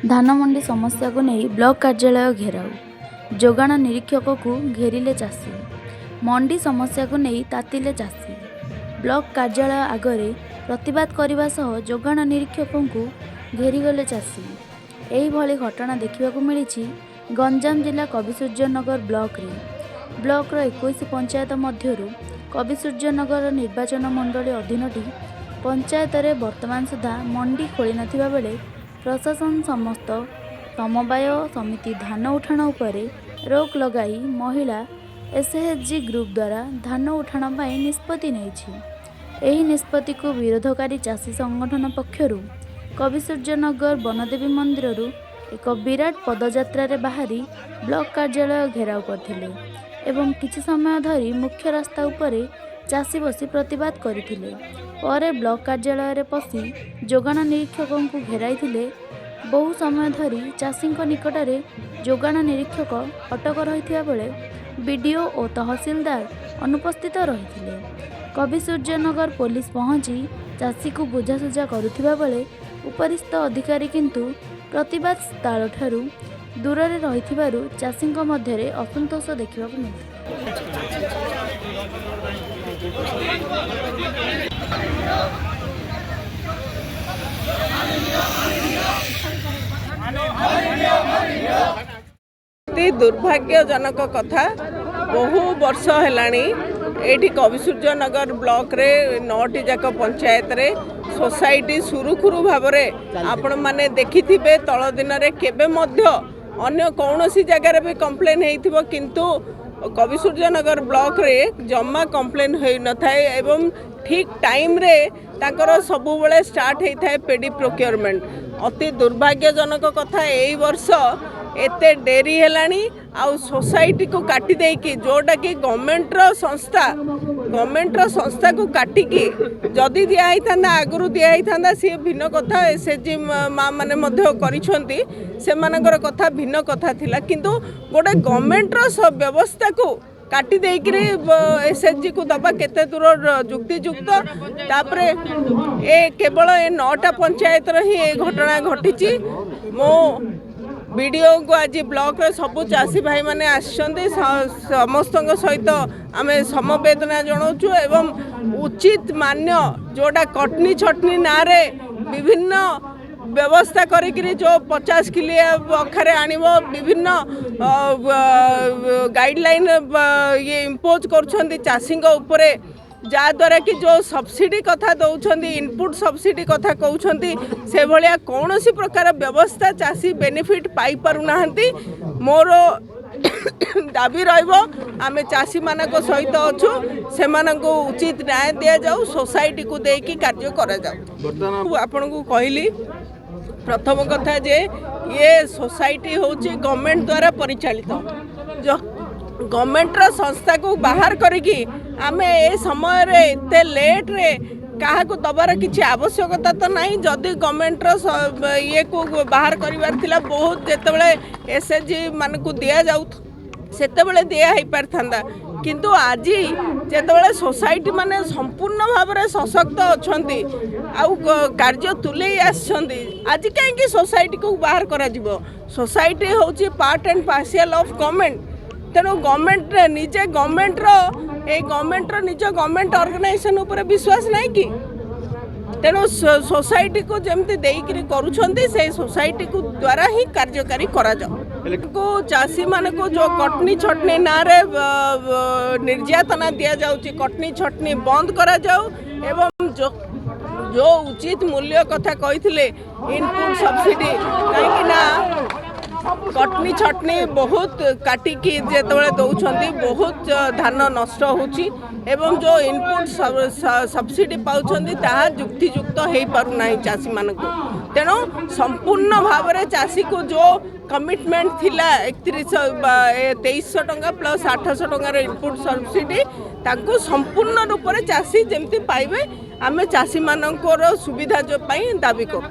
धानमंडी समस्या को नहीं ब्लॉक कार्यालय घेराव, जोगाण निरीक्षक को घेरिले चाषी। मंडी समस्या को नहीं तातिले चाषी। ब्लॉक कार्यालय आगरे प्रतिवाद करने सह जोगाण निरीक्षकों को घेरीगले चाषी। यही भली घटना देखा मिली गंजाम जिला कविसूर्यनगर ब्लॉक 21 पंचायत मध्यरु कविसूर्यनगर निर्वाचन मंडली अधीनटी पंचायत रे वर्तमान सुधा मंडी खोली नथिबा बेले प्रशासन समस्त समवाय समिति धान उठाण उपरे रोक लगाई महिला एसएचजी ग्रुप द्वारा धान उठाण पाई निष्पत्ति नेछि। एही निष्पत्ति को विरोधकारी चाषी संगठन पक्षरु कविसूर्यनगर वनदेवी मंदिररु एक विराट पदयात्रा रे बाहरी ब्लॉक कार्यालय घेराव करथिले एवं किछि समय धरी मुख्य रास्ता उपरे चाषी बसी प्रतिवाद करथिले। परे ब्लॉक कार्यालय रे पसी जोगाण निरीक्षकों को घेराइथिले। बहु समय धरी चाषी निकट में जोगाण निरीक्षक अटक रही बेले बीडीओ और तहसीलदार अनुपस्थित रही। कविसूर्यनगर पुलिस पहुंची चाषी को बुझासुझा करुथिबा बेले उपरिस्थ अधिकारी किंतु प्रतिवाद स्थल ठारू दूर रे रहिथिबारु चाषी मध्य असंतोष देखा मिलता। दुर्भाग्यजनक कथा बहु वर्ष हेलाणी एठी कविसूर्यनगर ब्लॉक रे 9टी जाक पंचायत रे सोसाइटी सुरुखुरु भाव आपण माने देखिथिबे तळ दिन रे केबे मध्य अन्य कौनसी जगह भी कंप्लेन हेइथिबो किंतु कविसूर्यनगर ब्लॉक रे जम्मा कंप्लेन होई न थाए एवं ठीक टाइम रे ताकर सबु बेले स्टार्ट हेइ थाए पेडी प्रोक्योरमेंट। अति दुर्भाग्यजनक कथा एई वर्ष एते डेरी हेलानी आउ सोसाइटी को काटी देकी जोटा कि गवर्नमेंट रो संस्था को काटिकी जदि दिया था आगुरी दिया था सी भिन्न कथा एसएचजी माँ मैंने करिछंती से मानकर कथा भिन्न कथा थिला किंतु गोटे गवर्नमेंट रो व्यवस्था को काटी देकरी एसएचजी को दबा केते दूर जुक्तियुक्त तापरे ए केवल ए 9टा पंचायत रो ही घटना घटी। मो वीडियो को आज ब्लॉक रे सबु चाषी भाई माने आछंती समस्त सहित आमे समवेदना जनाऊँ एवं उचित मान्य जोड़ा कटनी छटनी ना रे विभिन्न व्यवस्था करी जो 50 किलो अखरे आनिबो विभिन्न गाइडलाइन ये इम्पोज कर चाषी उपरे जहाँद्वारा कि जो सब्सिडी कथा दौरान इनपुट सब्सिडी कथा कहते से भाया कौन सी प्रकार व्यवस्था चाषी बेनिफिट पाई पारुना। मोर दाबी रमें चाषी मान सहित अच्छु से उचित न्याय दि जाऊ सोसाइटी को देकी कार्य आपन को कहली प्रथम कथा जे ये सोसाइटी होची गवर्नमेंट द्वारा परिचालित जो गवर्नमेंट रो संस्था को बाहर करिकी आमे ए समय रे एते लेट रे काहा को दबार किछि आवश्यकता तो नहीं। जदि गवर्नमेंट रो ये को बाहर करिवार थिला बहुत जेतेबेले एसएचजी मान को दिया जाउ सेतेबेले दिया ही पारथांदा किंतु आज जेतेबेले सोसाइटी माने संपूर्ण भाव में सशक्त अछंती आउ कार्य तुले आछंती आज काहे सोसाइटी को बाहर करा जिवो। सोसाइटी होची part and partial of government तेणु गवर्नमेंट निजे गवर्नमेंट रो निज गवर्नमेंट ऑर्गेनाइजेशन उपर विश्वास नहीं कि तेणु सोसाइटी को जमती देकरी करुछंती से सोसाइटी को द्वारा ही कार्यकारी करा जाओ को चाषी मान को जो कटनी छटनी ना रे निर्यातना दिया जाउची कटनी छटनी बंद करा जाओ एवं जो उचित मूल्य कथा कही इनपुट सब्सिडी कहीं ना कटनी छटनी बहुत काटिकी जेतेबेले दौरान बहुत धान नष्ट होची एवं जो इनपुट सब्सिडी पाउछंती ताहा जुक्तियुक्त हो पारुना चाषी मान को। तेणु संपूर्ण भाव में चाषी को जो कमिटमेंट थिला 2300 टंका प्लस 800 टंकार इनपुट सब्सिडी ताको संपूर्ण रूप से चाषी जमती पाइबे आमे चाषी मानकर सुविधा जो पाई दाबी कर।